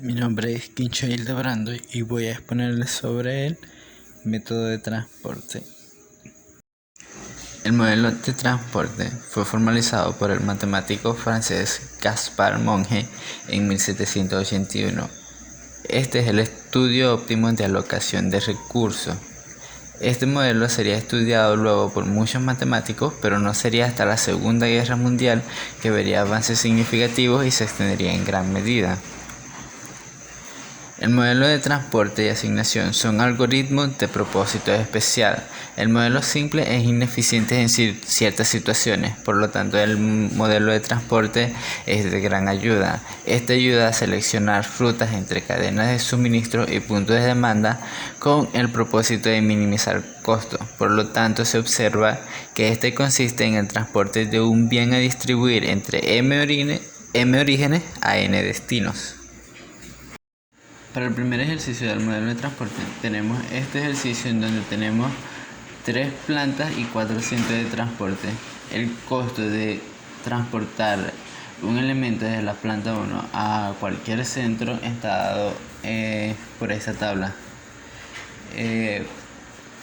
Mi nombre es Quincho Hildebrando y voy a exponerles sobre el método de transporte. El modelo de transporte fue formalizado por el matemático francés Gaspard Monge en 1781. Este es el estudio óptimo de alocación de recursos. Este modelo sería estudiado luego por muchos matemáticos, pero no sería hasta la Segunda Guerra Mundial que vería avances significativos y se extendería en gran medida. El modelo de transporte y asignación son algoritmos de propósito especial. El modelo simple es ineficiente en ciertas situaciones, por lo tanto el modelo de transporte es de gran ayuda. Este ayuda a seleccionar rutas entre cadenas de suministro y puntos de demanda con el propósito de minimizar costos. Por lo tanto, se observa que este consiste en el transporte de un bien a distribuir entre M orígenes a N destinos. Para el primer ejercicio del modelo de transporte tenemos este ejercicio en donde tenemos 3 plantas y 4 centros de transporte. El costo de transportar un elemento desde la planta 1 a cualquier centro está dado por esta tabla.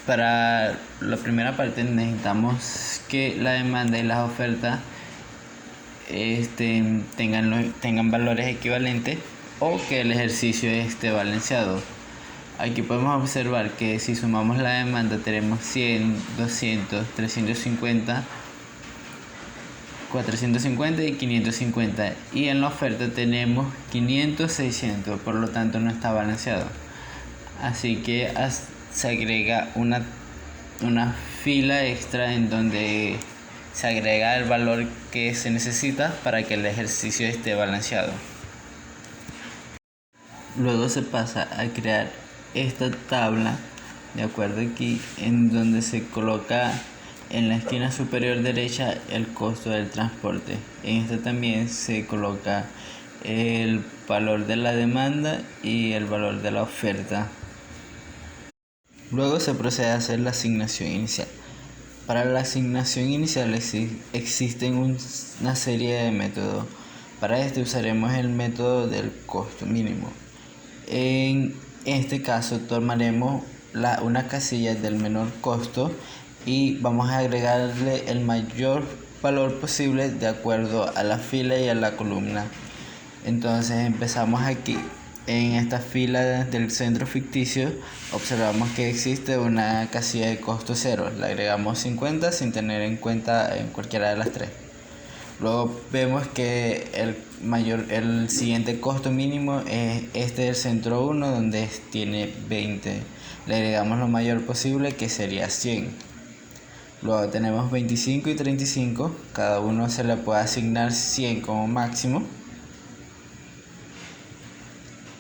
Para la primera parte necesitamos que la demanda y las ofertas tengan valores equivalentes o que el ejercicio esté balanceado. Aquí podemos observar que si sumamos la demanda tenemos 100, 200, 350, 450 y 550, y en la oferta tenemos 500, 600, por lo tanto no está balanceado. Así que se agrega una fila extra en donde se agrega el valor que se necesita para que el ejercicio esté balanceado. Luego se pasa a crear esta tabla, de acuerdo aquí, en donde se coloca en la esquina superior derecha el costo del transporte. En esta también se coloca el valor de la demanda y el valor de la oferta. Luego se procede a hacer la asignación inicial. Para la asignación inicial existen una serie de métodos. Para este usaremos el método del costo mínimo. En este caso tomaremos una casilla del menor costo y vamos a agregarle el mayor valor posible de acuerdo a la fila y a la columna. Entonces empezamos aquí. En esta fila del centro ficticio observamos que existe una casilla de costo 0. Le agregamos 50 sin tener en cuenta cualquiera de las 3. Luego vemos que el siguiente costo mínimo es este del centro 1, donde tiene 20. Le agregamos lo mayor posible, que sería 100. Luego tenemos 25 y 35. Cada uno se le puede asignar 100 como máximo.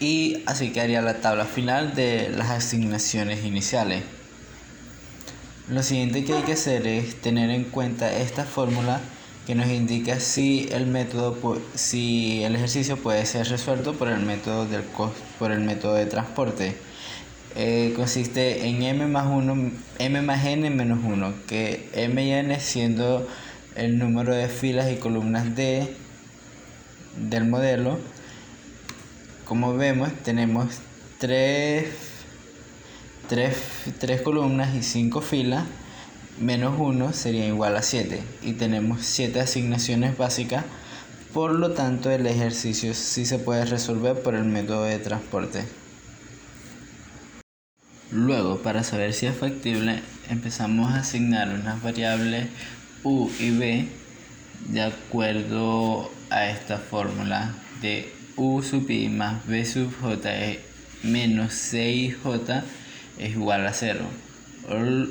Y así quedaría la tabla final de las asignaciones iniciales. Lo siguiente que hay que hacer es tener en cuenta esta fórmula que nos indica si el ejercicio puede ser resuelto por el método de transporte. Consiste en m más n menos 1, que m y n siendo el número de filas y columnas del modelo. Como vemos, tenemos 3 columnas y 5 filas, menos 1 sería igual a 7, y tenemos 7 asignaciones básicas. Por lo tanto, el ejercicio sí se puede resolver por el método de transporte. Luego, para saber si es factible, empezamos a asignar unas variables u y b de acuerdo a esta fórmula de u sub i más b sub j menos 6j es igual a 0,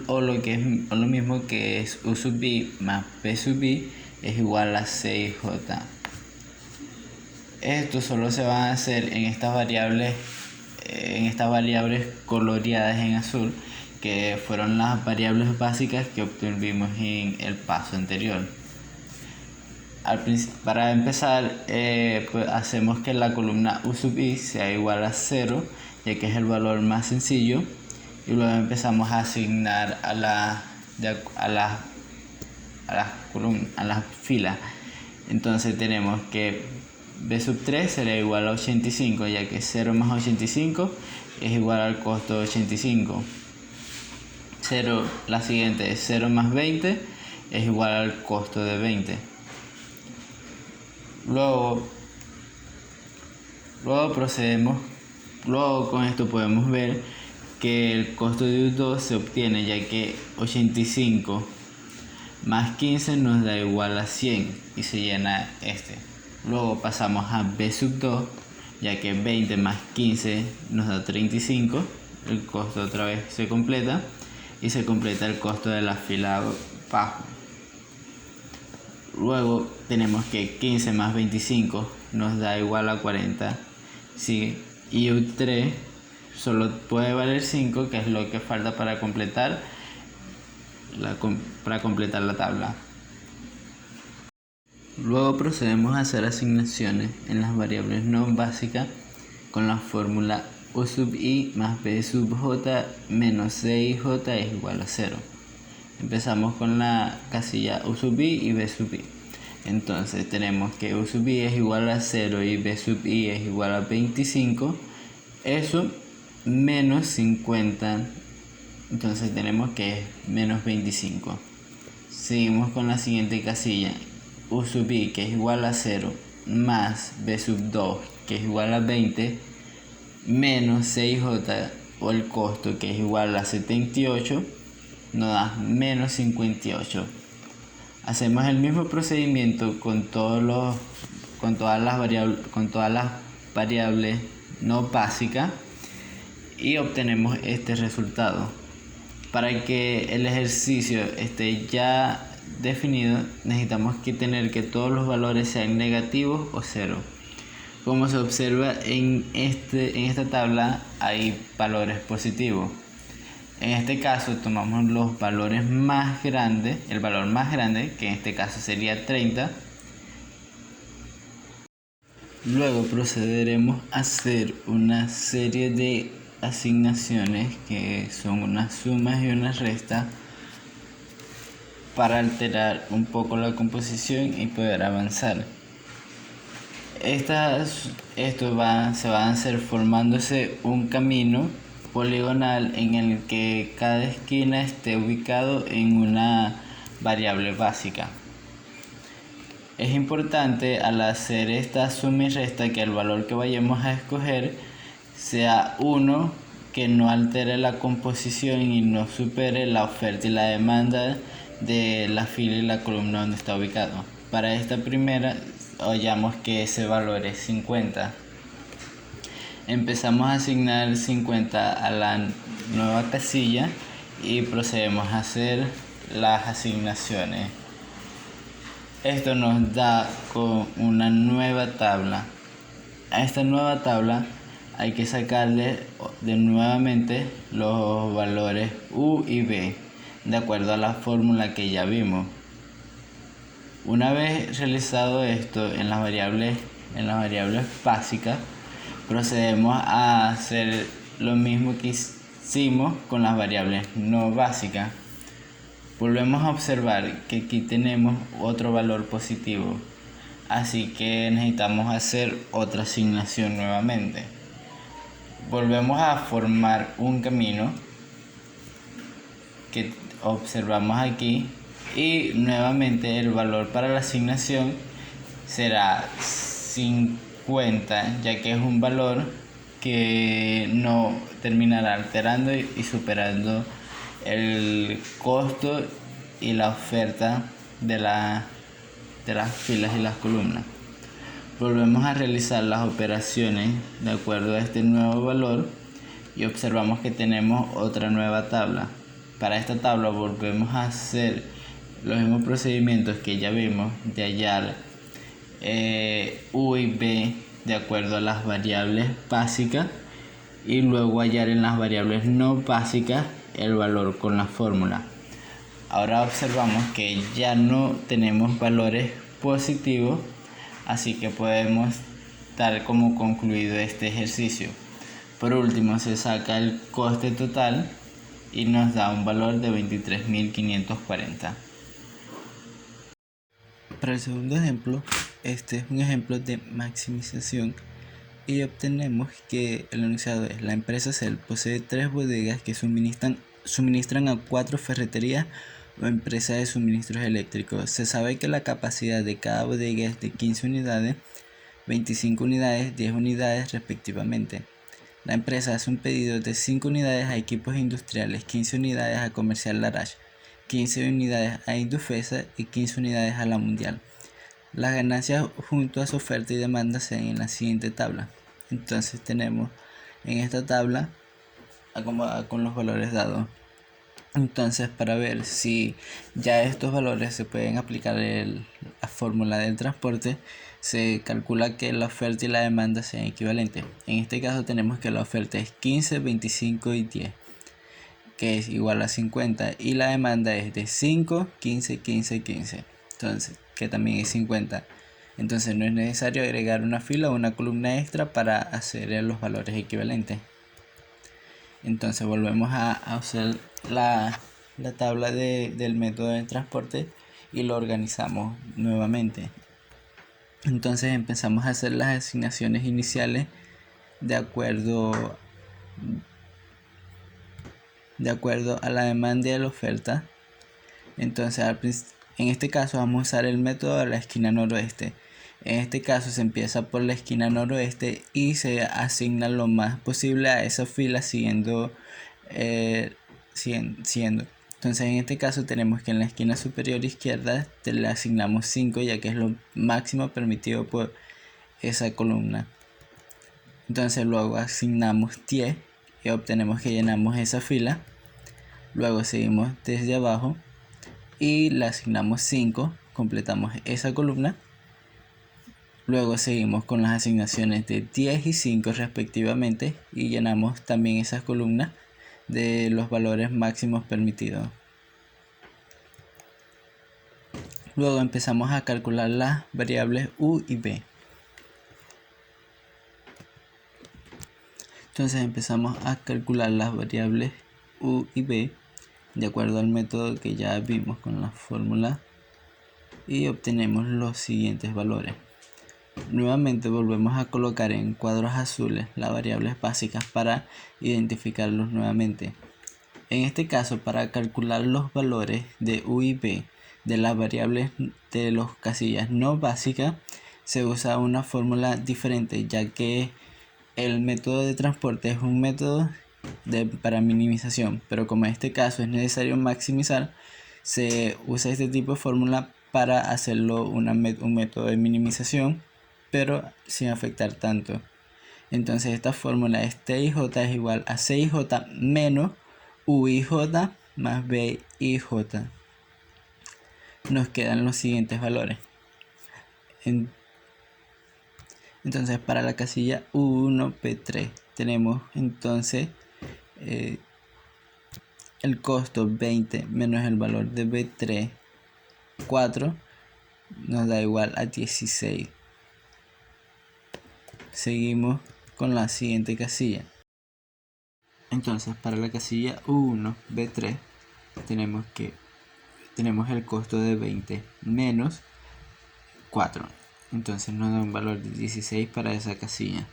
o lo mismo que es u sub i más b sub i es igual a 6j. Esto solo se va a hacer en estas variables coloreadas en azul, que fueron las variables básicas que obtuvimos en el paso anterior. Para empezar, pues hacemos que la columna u sub i sea igual a 0, ya que es el valor más sencillo, y luego empezamos a asignar a las filas. Entonces tenemos que B sub 3 será igual a 85, ya que 0 más 85 es igual al costo de 85. La siguiente es 0 más 20 es igual al costo de 20. Luego con esto podemos ver que el costo de U2 se obtiene, ya que 85 más 15 nos da igual a 100 y se llena este. Luego pasamos a B sub 2, ya que 20 más 15 nos da 35, el costo otra vez se completa y se completa el costo de la fila bajo. Luego tenemos que 15 más 25 nos da igual a 40, ¿sí? Y U3 solo puede valer 5, que es lo que falta para completar la tabla. Luego procedemos a hacer asignaciones en las variables no básicas con la fórmula U sub i más b sub j menos c i j es igual a 0. Empezamos con la casilla U sub i y b sub i. Entonces tenemos que U sub i es igual a 0 y b sub i es igual a 25. Eso menos 50. Entonces tenemos que es menos 25. Seguimos con la siguiente casilla. U sub i, que es igual a 0, más b sub 2, que es igual a 20, menos cij, o el costo, que es igual a 78, nos da menos 58. Hacemos el mismo procedimiento con todas las variables no básicas y obtenemos este resultado. Para que el ejercicio esté ya definido, necesitamos tener que todos los valores sean negativos o cero. Como se observa en esta tabla, hay valores positivos. En este caso tomamos los valores más grandes, el valor más grande, que en este caso sería 30. Luego procederemos a hacer una serie de asignaciones que son unas sumas y unas restas para alterar un poco la composición y poder avanzar. Se va a hacer formándose un camino poligonal en el que cada esquina esté ubicado en una variable básica. Es importante al hacer esta suma y resta que el valor que vayamos a escoger sea uno que no altere la composición y no supere la oferta y la demanda de la fila y la columna donde está ubicado. Para esta primera hallamos que ese valor es 50. Empezamos a asignar 50 a la nueva casilla y procedemos a hacer las asignaciones. Esto nos da con una nueva tabla. A esta nueva tabla hay que sacarle nuevamente los valores U y B de acuerdo a la fórmula que ya vimos. Una vez realizado esto en las variables básicas, procedemos a hacer lo mismo que hicimos con las variables no básicas. Volvemos a observar que aquí tenemos otro valor positivo, así que necesitamos hacer otra asignación nuevamente. Volvemos a formar un camino que observamos aquí y nuevamente el valor para la asignación será 50, ya que es un valor que no terminará alterando y superando el costo y la oferta de las filas y las columnas. Volvemos a realizar las operaciones de acuerdo a este nuevo valor y observamos que tenemos otra nueva tabla. Para esta tabla volvemos a hacer los mismos procedimientos que ya vimos de hallar U y B de acuerdo a las variables básicas y luego hallar en las variables no básicas el valor con la fórmula. Ahora observamos que ya no tenemos valores positivos, así que podemos dar como concluido este ejercicio. Por último, se saca el coste total y nos da un valor de 23.540. Para el segundo ejemplo, Este es un ejemplo de maximización y obtenemos que el enunciado es: la empresa Cel posee 3 bodegas que suministran a 4 ferreterías o empresas de suministros eléctricos. Se sabe que la capacidad de cada bodega es de 15 unidades, 25 unidades, 10 unidades respectivamente. La empresa hace un pedido de 5 unidades a Equipos Industriales, 15 unidades a Comercial Larache, 15 unidades a Indufesa y 15 unidades a La Mundial. Las ganancias junto a su oferta y demanda se ven en la siguiente tabla. Entonces tenemos en esta tabla acomodada con los valores dados. Entonces, para ver si ya estos valores se pueden aplicar en la fórmula del transporte, se calcula que la oferta y la demanda sean equivalentes. En este caso tenemos que la oferta es 15, 25 y 10, que es igual a 50, y la demanda es de 5, 15, 15, 15. Entonces, que también es 50. Entonces no es necesario agregar una fila o una columna extra para hacer los valores equivalentes. Entonces volvemos a hacer la tabla del método de transporte y lo organizamos nuevamente. Entonces empezamos a hacer las asignaciones iniciales de acuerdo a la demanda y a la oferta. Entonces en este caso vamos a usar el método de la esquina noroeste. En este caso se empieza por la esquina noroeste y se asigna lo más posible a esa fila siguiendo. Entonces en este caso tenemos que en la esquina superior izquierda le asignamos 5, ya que es lo máximo permitido por esa columna. Entonces luego asignamos 10 y obtenemos que llenamos esa fila. Luego seguimos desde abajo y le asignamos 5, completamos esa columna. Luego seguimos con las asignaciones de 10 y 5 respectivamente y llenamos también esas columnas de los valores máximos permitidos. Luego empezamos a calcular las variables u y b. Entonces empezamos a calcular las variables u y b de acuerdo al método que ya vimos con la fórmula y obtenemos los siguientes valores. Nuevamente volvemos a colocar en cuadros azules las variables básicas para identificarlos nuevamente. En este caso, para calcular los valores de u y b de las variables de las casillas no básicas, se usa una fórmula diferente, ya que el método de transporte es un método para minimización, pero como en este caso es necesario maximizar, se usa este tipo de fórmula para hacerlo un método de minimización, pero sin afectar tanto. Entonces esta fórmula es TIJ es igual a 6J menos UIJ más BIJ. Nos quedan los siguientes valores. Entonces para la casilla U1 P3 tenemos entonces el costo 20 menos el valor de B3 4 nos da igual a 16. Seguimos con la siguiente casilla. Entonces para la casilla U1 B3 tenemos el costo de 20 menos 4. Entonces nos da un valor de 16 para esa casilla.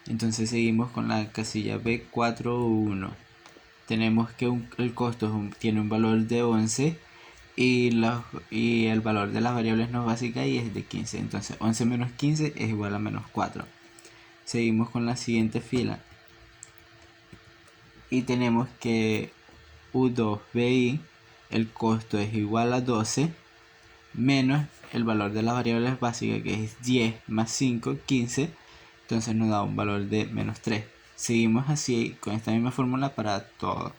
Entonces seguimos con la casilla B4U1. Tenemos que el costo tiene un valor de 11 y el valor de las variables no básicas y es de 15. Entonces 11 menos 15 es igual a menos 4. Seguimos con la siguiente fila y tenemos que U2BI el costo es igual a 12 menos el valor de las variables básicas, que es 10 más 5, 15. Entonces nos da un valor de menos 3. Seguimos así con esta misma fórmula para todo.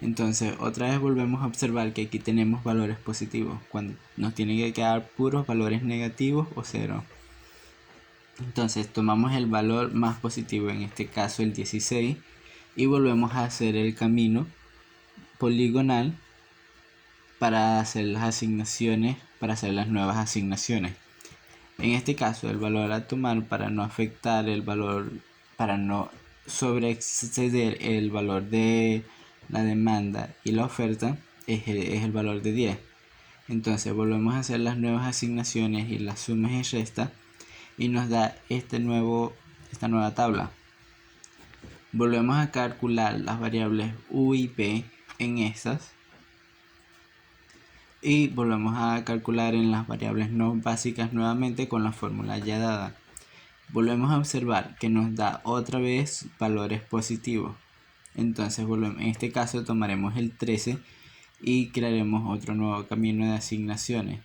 Entonces otra vez volvemos a observar que aquí tenemos valores positivos cuando nos tienen que quedar puros valores negativos o cero. Entonces tomamos el valor más positivo, en este caso el 16, y volvemos a hacer el camino poligonal para hacer las asignaciones, para hacer las nuevas asignaciones. En este caso el valor a tomar para no afectar el valor, para no sobreexceder el valor de la demanda y la oferta es el valor de 10. Entonces volvemos a hacer las nuevas asignaciones y las sumas y restas y nos da esta nueva tabla. Volvemos a calcular las variables u y p en estas y volvemos a calcular en las variables no básicas nuevamente con la fórmula ya dada. Volvemos a observar que nos da otra vez valores positivos. Entonces en este caso tomaremos el 13 y crearemos otro nuevo camino de asignaciones.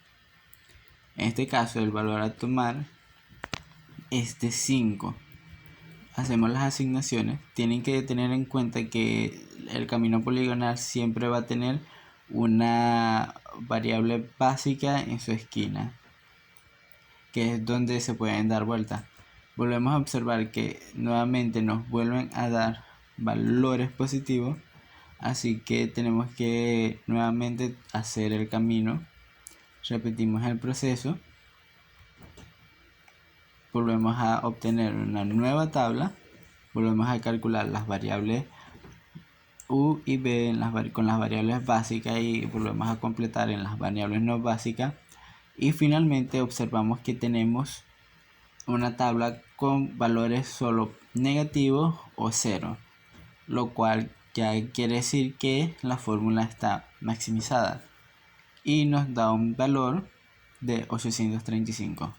En este caso el valor a tomar es de 5. Hacemos las asignaciones. Tienen que tener en cuenta que el camino poligonal siempre va a tener una variable básica en su esquina, que es donde se pueden dar vueltas. Volvemos a observar que nuevamente nos vuelven a dar valores positivos, así que tenemos que nuevamente hacer el camino. Repetimos el proceso, volvemos a obtener una nueva tabla, volvemos a calcular las variables u y b con las variables básicas y volvemos a completar en las variables no básicas, y finalmente observamos que tenemos una tabla con valores solo negativos o cero, lo cual ya quiere decir que la fórmula está maximizada y nos da un valor de 835.